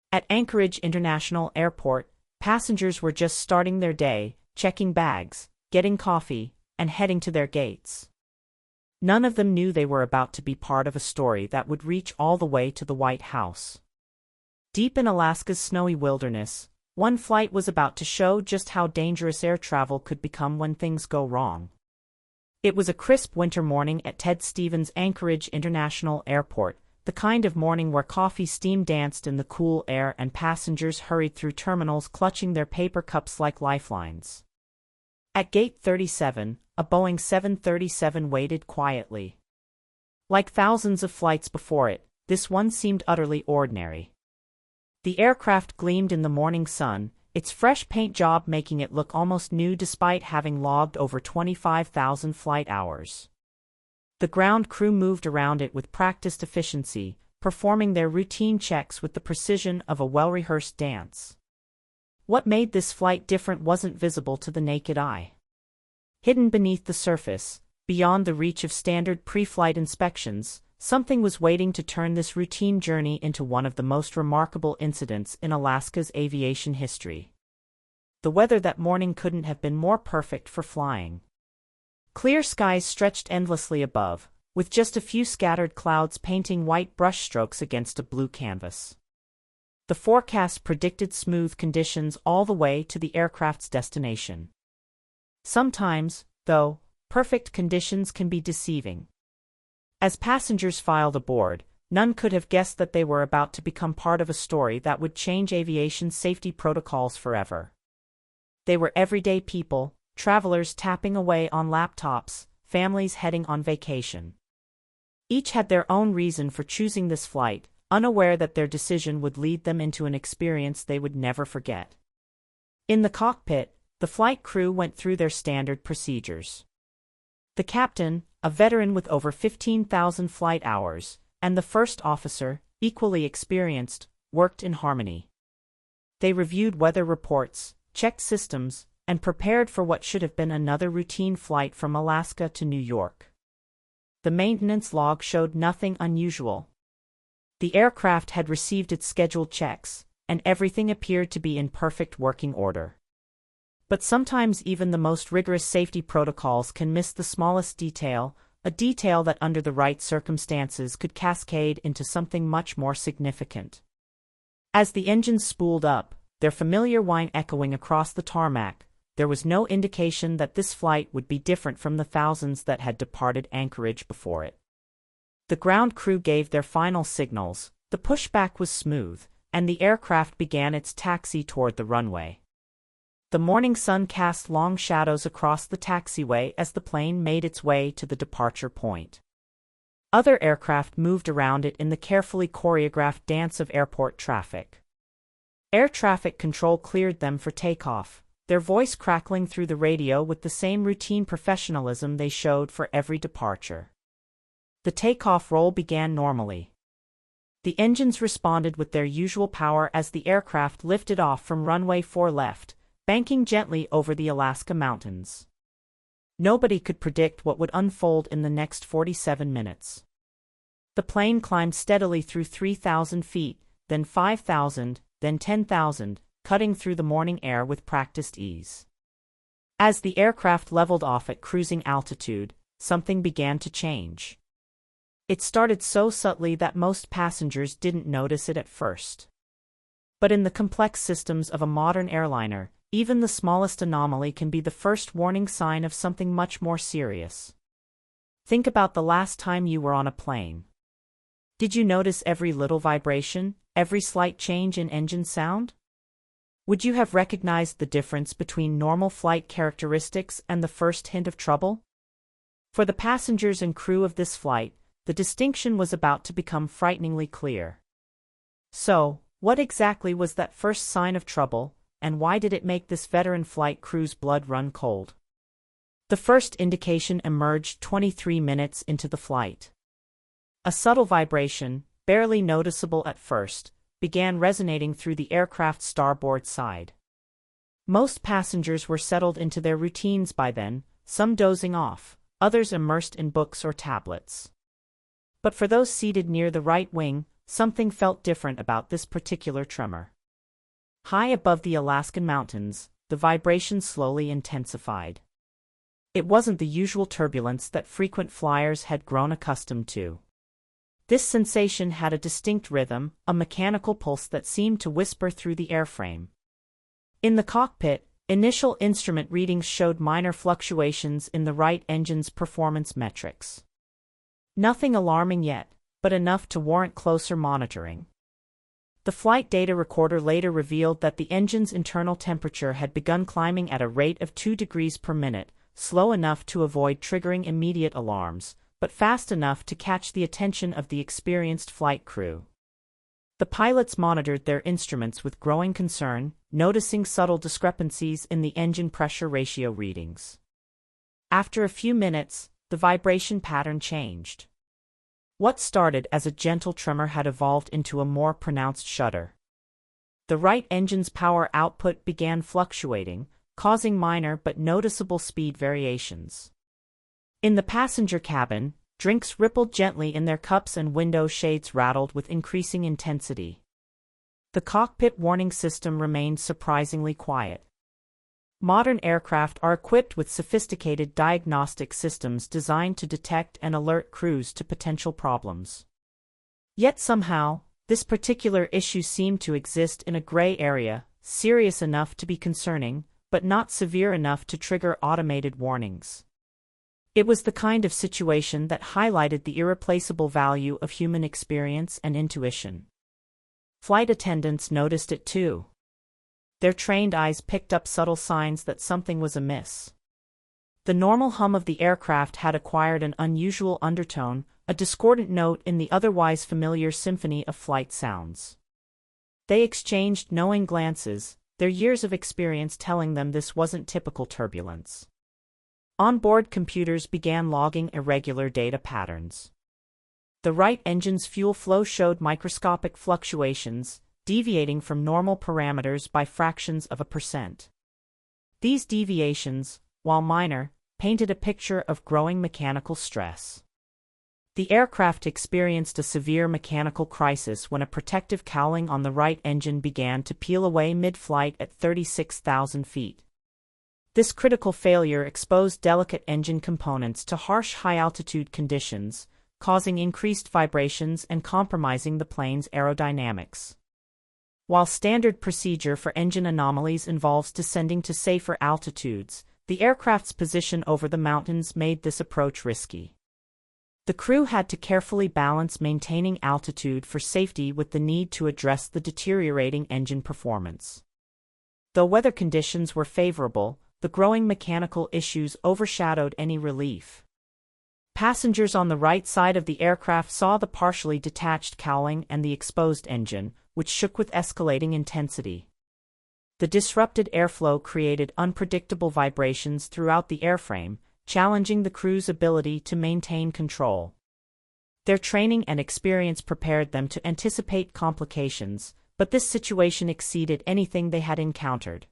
At Anchorage International Airport, passengers were just starting their day, checking bags, getting coffee, and heading to their gates. None of them knew they were about to be part of a story that would reach all the way to the White House. Deep in Alaska's snowy wilderness, one flight was about to show just how dangerous air travel could become when things go wrong. It was a crisp winter morning at Ted Stevens Anchorage International Airport, the kind of morning where coffee steam danced in the cool air and passengers hurried through terminals clutching their paper cups like lifelines. At Gate 37, a Boeing 737 waited quietly. Like thousands of flights before it, this one seemed utterly ordinary. The aircraft gleamed in the morning sun, its fresh paint job making it look almost new despite having logged over 25,000 flight hours. The ground crew moved around it with practiced efficiency, performing their routine checks with the precision of a well-rehearsed dance. What made this flight different wasn't visible to the naked eye. Hidden beneath the surface, beyond the reach of standard pre-flight inspections, something was waiting to turn this routine journey into one of the most remarkable incidents in Alaska's aviation history. The weather that morning couldn't have been more perfect for flying. Clear skies stretched endlessly above, with just a few scattered clouds painting white brushstrokes against a blue canvas. The forecast predicted smooth conditions all the way to the aircraft's destination. Sometimes, though, perfect conditions can be deceiving. As passengers filed aboard, none could have guessed that they were about to become part of a story that would change aviation safety protocols forever. They were everyday people, travelers tapping away on laptops, families heading on vacation. Each had their own reason for choosing this flight, unaware that their decision would lead them into an experience they would never forget. In the cockpit, the flight crew went through their standard procedures. The captain, a veteran with over 15,000 flight hours, and the first officer, equally experienced, worked in harmony. They reviewed weather reports, checked systems, and prepared for what should have been another routine flight from Alaska to New York. The maintenance log showed nothing unusual. The aircraft had received its scheduled checks, and everything appeared to be in perfect working order. But sometimes even the most rigorous safety protocols can miss the smallest detail, a detail that under the right circumstances could cascade into something much more significant. As the engines spooled up, their familiar whine echoing across the tarmac, there was no indication that this flight would be different from the thousands that had departed Anchorage before it. The ground crew gave their final signals, the pushback was smooth, and the aircraft began its taxi toward the runway. The morning sun cast long shadows across the taxiway as the plane made its way to the departure point. Other aircraft moved around it in the carefully choreographed dance of airport traffic. Air traffic control cleared them for takeoff, their voice crackling through the radio with the same routine professionalism they showed for every departure. The takeoff roll began normally. The engines responded with their usual power as the aircraft lifted off from runway 4 left, banking gently over the Alaska mountains. Nobody could predict what would unfold in the next 47 minutes. The plane climbed steadily through 3,000 feet, then 5,000, then 10,000, cutting through the morning air with practiced ease. As the aircraft leveled off at cruising altitude, something began to change. It started so subtly that most passengers didn't notice it at first. But in the complex systems of a modern airliner, even the smallest anomaly can be the first warning sign of something much more serious. Think about the last time you were on a plane. Did you notice every little vibration, every slight change in engine sound? Would you have recognized the difference between normal flight characteristics and the first hint of trouble? For the passengers and crew of this flight, the distinction was about to become frighteningly clear. So, what exactly was that first sign of trouble, and why did it make this veteran flight crew's blood run cold? The first indication emerged 23 minutes into the flight. A subtle vibration, barely noticeable at first, began resonating through the aircraft's starboard side. Most passengers were settled into their routines by then, some dozing off, others immersed in books or tablets. But for those seated near the right wing, something felt different about this particular tremor. High above the Alaskan mountains, the vibration slowly intensified. It wasn't the usual turbulence that frequent flyers had grown accustomed to. This sensation had a distinct rhythm, a mechanical pulse that seemed to whisper through the airframe. In the cockpit, initial instrument readings showed minor fluctuations in the Wright engine's performance metrics. Nothing alarming yet, but enough to warrant closer monitoring. The flight data recorder later revealed that the engine's internal temperature had begun climbing at a rate of 2 degrees per minute, slow enough to avoid triggering immediate alarms, but fast enough to catch the attention of the experienced flight crew. The pilots monitored their instruments with growing concern, noticing subtle discrepancies in the engine pressure ratio readings. After a few minutes, the vibration pattern changed. What started as a gentle tremor had evolved into a more pronounced shudder. The Wright engine's power output began fluctuating, causing minor but noticeable speed variations. In the passenger cabin, drinks rippled gently in their cups and window shades rattled with increasing intensity. The cockpit warning system remained surprisingly quiet. Modern aircraft are equipped with sophisticated diagnostic systems designed to detect and alert crews to potential problems. Yet somehow, this particular issue seemed to exist in a gray area, serious enough to be concerning, but not severe enough to trigger automated warnings. It was the kind of situation that highlighted the irreplaceable value of human experience and intuition. Flight attendants noticed it too. Their trained eyes picked up subtle signs that something was amiss. The normal hum of the aircraft had acquired an unusual undertone, a discordant note in the otherwise familiar symphony of flight sounds. They exchanged knowing glances, their years of experience telling them this wasn't typical turbulence. Onboard computers began logging irregular data patterns. The Wright engine's fuel flow showed microscopic fluctuations, deviating from normal parameters by fractions of a percent. These deviations, while minor, painted a picture of growing mechanical stress. The aircraft experienced a severe mechanical crisis when a protective cowling on the Wright engine began to peel away mid-flight at 36,000 feet. This critical failure exposed delicate engine components to harsh high-altitude conditions, causing increased vibrations and compromising the plane's aerodynamics. While standard procedure for engine anomalies involves descending to safer altitudes, the aircraft's position over the mountains made this approach risky. The crew had to carefully balance maintaining altitude for safety with the need to address the deteriorating engine performance. Though weather conditions were favorable, the growing mechanical issues overshadowed any relief. Passengers on the right side of the aircraft saw the partially detached cowling and the exposed engine, which shook with escalating intensity. The disrupted airflow created unpredictable vibrations throughout the airframe, challenging the crew's ability to maintain control. Their training and experience prepared them to anticipate complications, but this situation exceeded anything they had encountered.